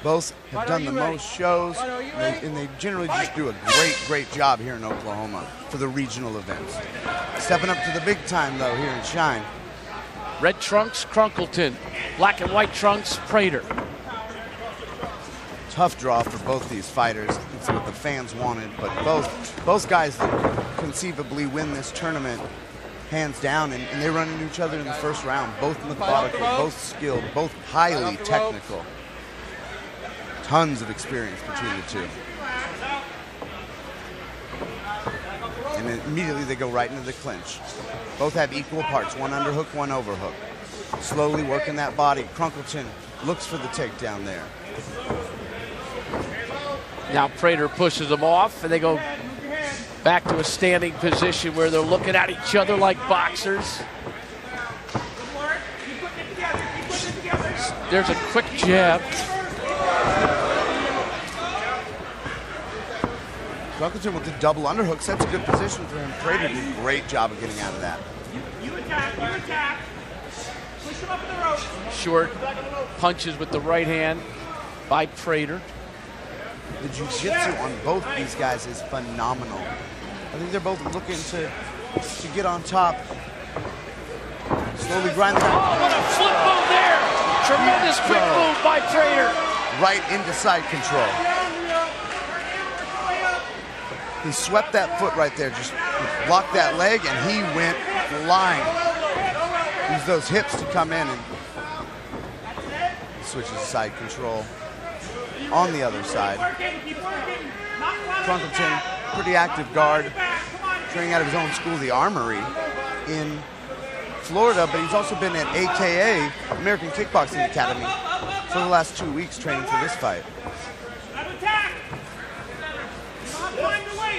Both have done the most shows, and they generally just do a great job here in Oklahoma for the regional events. Stepping up to the big time, though, here in Shine. Red trunks, Crunkleton. Black and white trunks, Prater. Tough draw for both these fighters. It's what the fans wanted, but both guys that conceivably win this tournament hands down, and they run into each other in the first round. Both methodical, both skilled, both highly technical. Tons of experience between the two. And then immediately they go right into the clinch. Both have equal parts, one underhook, one overhook. Slowly working that body. Crunkleton looks for the takedown there. Now Prater pushes them off, and they go back to a standing position where they're looking at each other like boxers. There's a quick jab. Crunkleton with the double underhooks. That's a good position for him. Prater did a great job of getting out of that. You attack. Push him up in the rope. Short punches with the right hand by Prater. The jiu-jitsu on both these guys is phenomenal. I think they're both looking to get on top. Slowly grind that. Oh, what a flip move there! Tremendous quick move by Prater. Right into side control. He swept that foot right there, just blocked that leg, and he went flying. Use those hips to come in and switches to side control. On the other side, Crunkleton, pretty active guard, training out of his own school, the Armory, in Florida, but he's also been at AKA, American Kickboxing Academy, for the last 2 weeks training for this fight.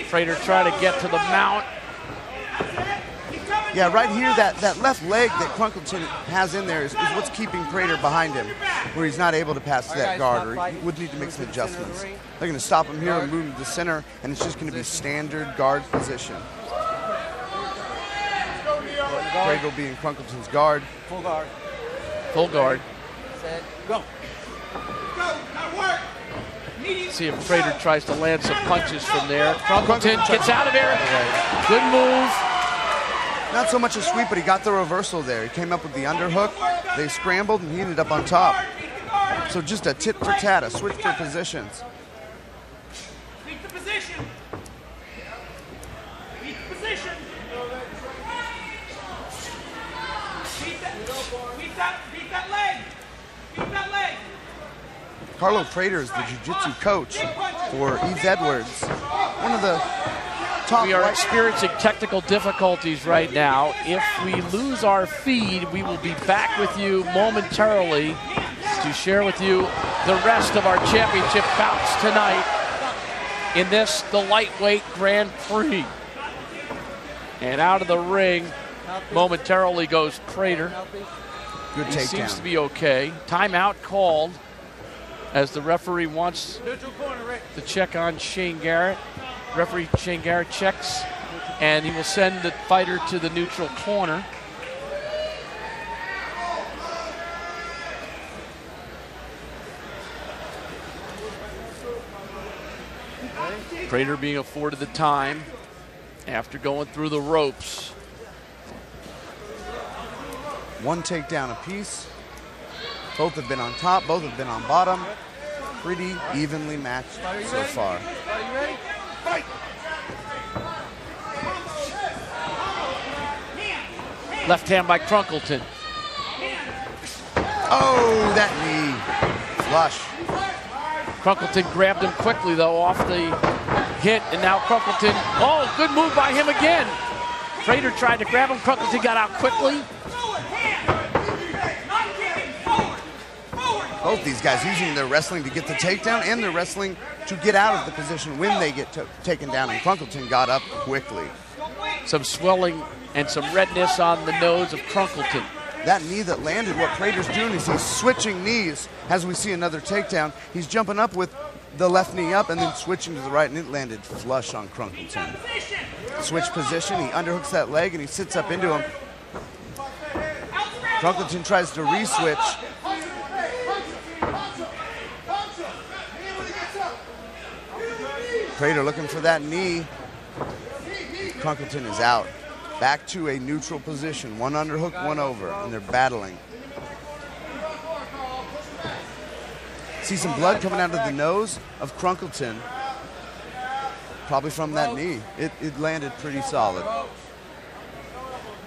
Prater trying to get to the mount. Yeah, right here, that left leg that Crunkleton has in there is what's keeping Prater behind him, where he's not able to pass that guard, or he would need to make some adjustments. They're going to stop him here and move him to the center, and it's just going to be standard guard position. Prater will be in Crunkleton's guard. Full guard. Full guard. Set. Go. Go. Now work. See if Prater tries to land some punches from there. Crunkleton gets out of there. Good move. Not so much a sweep, but he got the reversal there. He came up with the underhook. They scrambled, and he ended up on top. So just a tit for tat, a switch for positions. Beat the position. Beat the position. Beat that leg. Beat that leg. Carlo Prater is the jiu-jitsu coach for Yves Edwards. One of the top. We are experiencing technical difficulties right now. If we lose our feed, we will be back with you momentarily to share with you the rest of our championship bouts tonight in this, the lightweight Grand Prix. And out of the ring momentarily goes Prater. Good takedown. He seems to be okay. Timeout called as the referee wants to check on Shane Garrett. Referee Shane Garrett checks, and he will send the fighter to the neutral corner. Prater being afforded the time after going through the ropes. One takedown apiece. Both have been on top, both have been on bottom. Pretty evenly matched so far. Are you ready? Fight! Left hand by Crunkleton. Oh, that knee. Flush. Crunkleton grabbed him quickly, though, off the hit, and now Crunkleton, oh, good move by him again. Prater tried to grab him, Crunkleton got out quickly. Both these guys using their wrestling to get the takedown and their wrestling to get out of the position when they get taken down, and Crunkleton got up quickly. Some swelling and some redness on the nose of Crunkleton. That knee that landed, what Prater's doing is he's switching knees as we see another takedown. He's jumping up with the left knee up and then switching to the right, and it landed flush on Crunkleton. Switch position, he underhooks that leg and he sits up into him. Crunkleton tries to re-switch. Prater looking for that knee. Crunkleton is out. Back to a neutral position. One underhook, one over, and they're battling. See some blood coming out of the nose of Crunkleton. Probably from that knee. It landed pretty solid.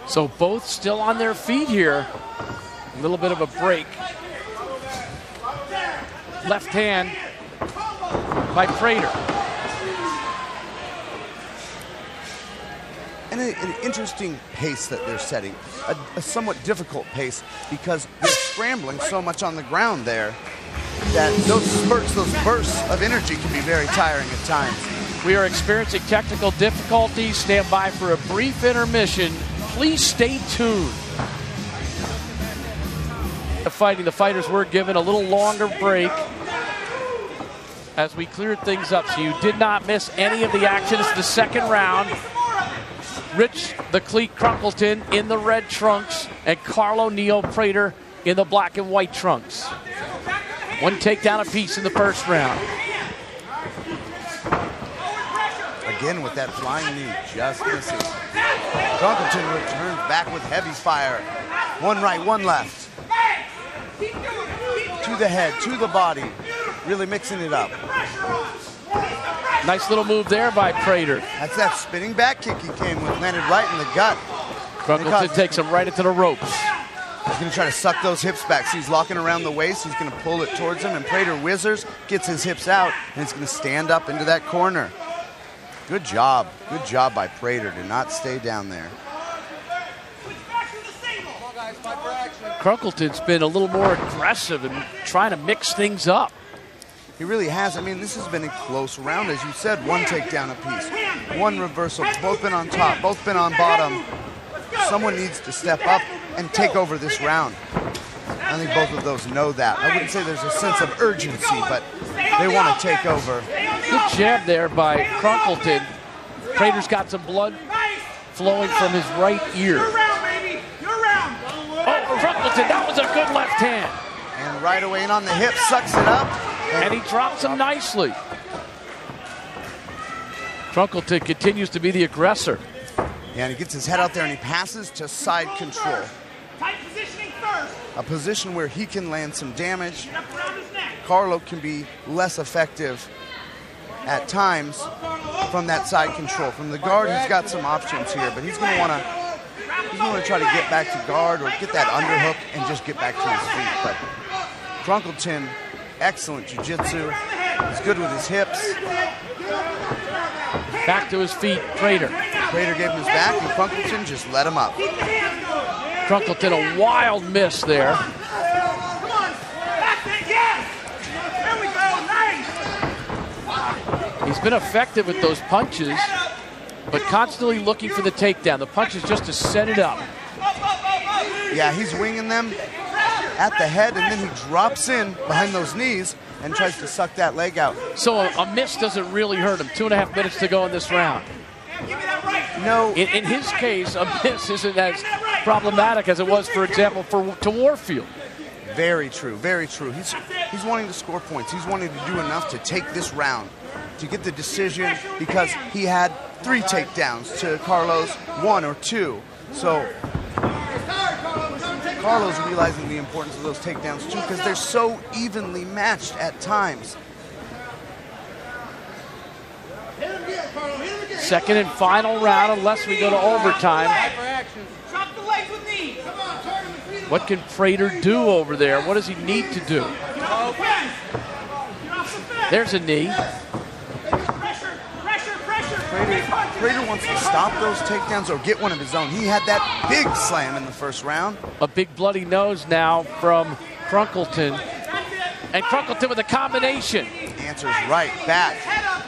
So both still on their feet here. A little bit of a break. Left hand by Prater. And an interesting pace that they're setting. A somewhat difficult pace because they're scrambling so much on the ground there that those spurts, those bursts of energy can be very tiring at times. We are experiencing technical difficulties. Stand by for a brief intermission. Please stay tuned. The fighters were given a little longer break as we cleared things up, so you did not miss any of the action. It's the second round. Rich the Cleat Crunkleton in the red trunks and Carlo Neo Prater in the black and white trunks. One takedown apiece in the first round. Again with that flying knee, just misses. Crunkleton returns back with heavy fire. One right, one left. To the head, to the body. Really mixing it up. Nice little move there by Prater. That's that spinning back kick he came with, landed right in the gut. Crunkleton takes him right into the ropes. He's going to try to suck those hips back. So he's locking around the waist. He's going to pull it towards him, and Prater whizzers, gets his hips out, and he's going to stand up into that corner. Good job. Good job by Prater to not stay down there. Crunkleton's been a little more aggressive and trying to mix things up. He really has. I mean, this has been a close round, as you said. One takedown apiece, one reversal, both been on top, both been on bottom. Someone needs to step up and take over this round. I think both of those know that. I wouldn't say there's a sense of urgency, but they want to take over. Good jab there by Crunkleton. Prater's got some blood flowing from his right ear. Oh, Crunkleton, that was a good left hand. And right away in on the hip, sucks it up. And he drops him nicely. Crunkleton continues to be the aggressor. Yeah, and he gets his head out there and he passes to side control. Tight positioning first. A position where he can land some damage. Carlo can be less effective at times from that side control. From the guard, he's got some options here, but he's going to want to try to get back to guard or get that underhook and just get back to his feet. But Crunkleton, excellent jiu-jitsu. He's good with his hips. Back to his feet, Prater. Prater gave him his back, and Crunkleton just let him up. Crunkleton, a wild miss there. Come on. Back there, yes. There we go. Nice. He's been effective with those punches, but constantly looking for the takedown. The punches just to set it up. Yeah, he's winging them at the head, and then he drops in behind those knees and tries to suck that leg out. So a miss doesn't really hurt him. 2.5 minutes to go in this round. No. In his case, a miss isn't as problematic as it was, for example, to Warfield. Very true, very true. He's wanting to score points. He's wanting to do enough to take this round, to get the decision, because he had 3 takedowns to Carlo's 1 or 2. So Carlo's realizing the importance of those takedowns too, because they're so evenly matched at times. Second and final round, unless we go to overtime. Drop the legs with knees. What can Prater do over there? What does he need to do? There's a knee. Pressure. Prater wants to stop those takedowns or get one of his own. He had that big slam in the first round. A big bloody nose now from Crunkleton. And Crunkleton with a combination. Answers right back. Head up.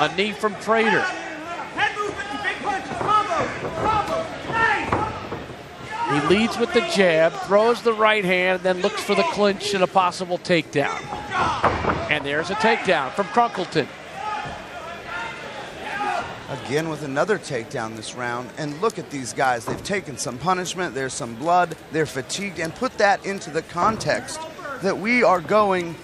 A knee from Prater. Head movement and big punches. Combo. Nice. He leads with the jab, throws the right hand, and then looks for the clinch and a possible takedown. And there's a takedown from Crunkleton. Again with another takedown this round. And look at these guys. They've taken some punishment. There's some blood. They're fatigued. And put that into the context that we are going,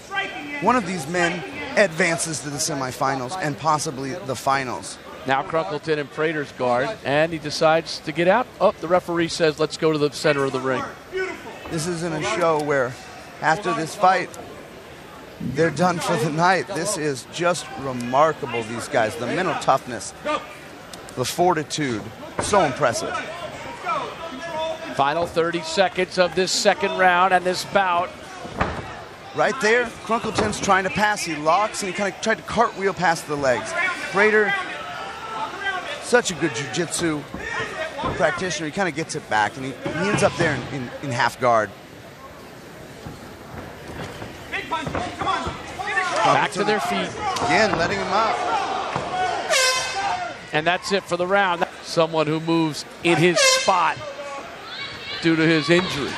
one of these men advances to the semifinals and possibly the finals. Now Crunkleton in Prater's guard, and he decides to get out. Oh, the referee says let's go to the center of the ring. This isn't a show where after this fight, they're done for the night. This is just remarkable, these guys. The mental toughness, the fortitude, so impressive. Final 30 seconds of this second round and this bout. Right there, Crunkleton's trying to pass. He locks and he kind of tried to cartwheel past the legs. Prater, such a good jiu-jitsu practitioner. He kind of gets it back and he ends up there in half guard. Back to their feet. Again, letting him up. And that's it for the round. Someone who moves in his spot due to his injury.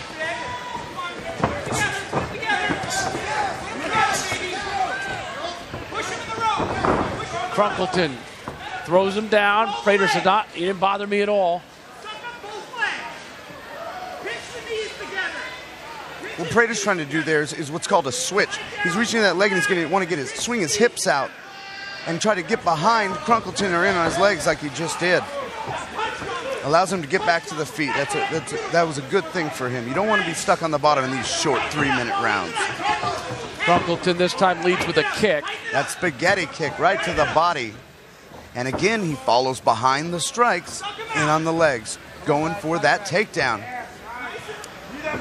Crunkleton throws him down. Prater said, "Not, he didn't bother me at all." What Prater's trying to do there is what's called a switch. He's reaching that leg and he's going to want to swing his hips out and try to get behind Crunkleton or in on his legs like he just did. Allows him to get back to the feet. That was a good thing for him. You don't want to be stuck on the bottom in these short 3-minute rounds. Crunkleton this time leads with a kick. That spaghetti kick right to the body. And again, he follows behind the strikes and on the legs, going for that takedown.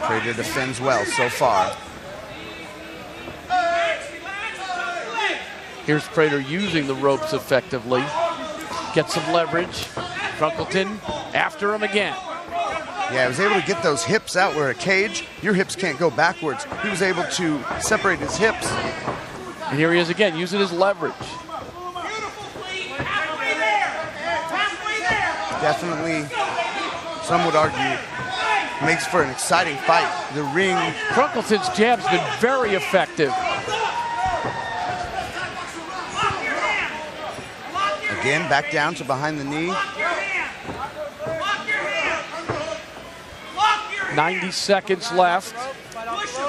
Prater defends well so far. Here's Prater using the ropes effectively. Gets some leverage. Crunkleton after him again. Yeah, he was able to get those hips out where a cage, your hips can't go backwards. He was able to separate his hips. And here he is again, using his leverage. Definitely, some would argue, makes for an exciting fight. The ring. Crunkleton's jab's been very effective. Again, back down to behind the knee. 90 seconds left.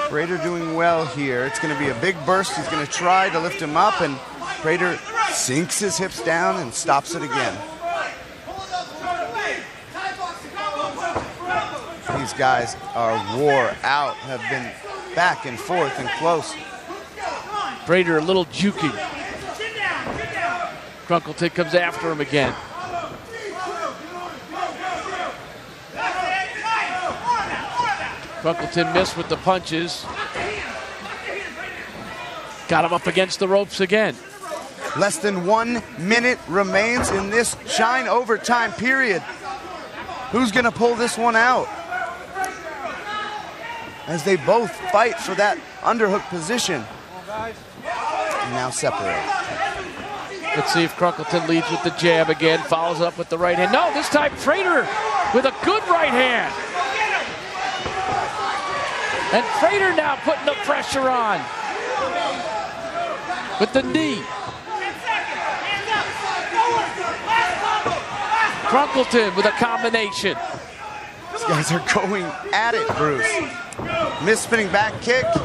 Prater doing well here. It's going to be a big burst. He's going to try to lift him up, and Prater sinks his hips down and stops it again. These guys are wore out, have been back and forth and close. Prater a little jukey. Crunkleton comes after him again. Crunkleton missed with the punches. Got him up against the ropes again. Less than 1 minute remains in this Shine overtime period. Who's going to pull this one out? As they both fight for that underhook position. And now separate. Let's see if Crunkleton leads with the jab again, follows up with the right hand. No, this time Prater with a good right hand. And Prater now putting the pressure on with the knee. Crunkleton with a combination. These guys are going at it, Bruce. Missed spinning back kick. 10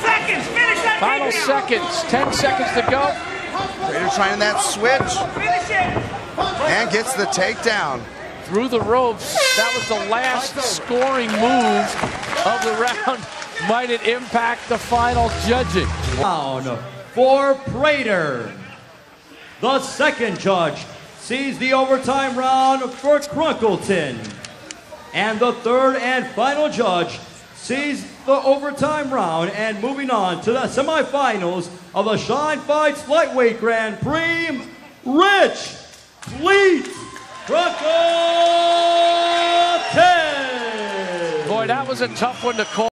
seconds, finish that. Final seconds, 10 seconds to go. Prater trying that switch. Finish it. And gets the takedown. Through the ropes. That was the last scoring move of the round. Might it impact the final judging? Round for Prater. The second judge sees the overtime round for Crunkleton. And the third and final judge sees the overtime round. And moving on to the semifinals of the Shine Fights Lightweight Grand Prix, Rich Fleet Crunkleton. Boy, that was a tough one to call.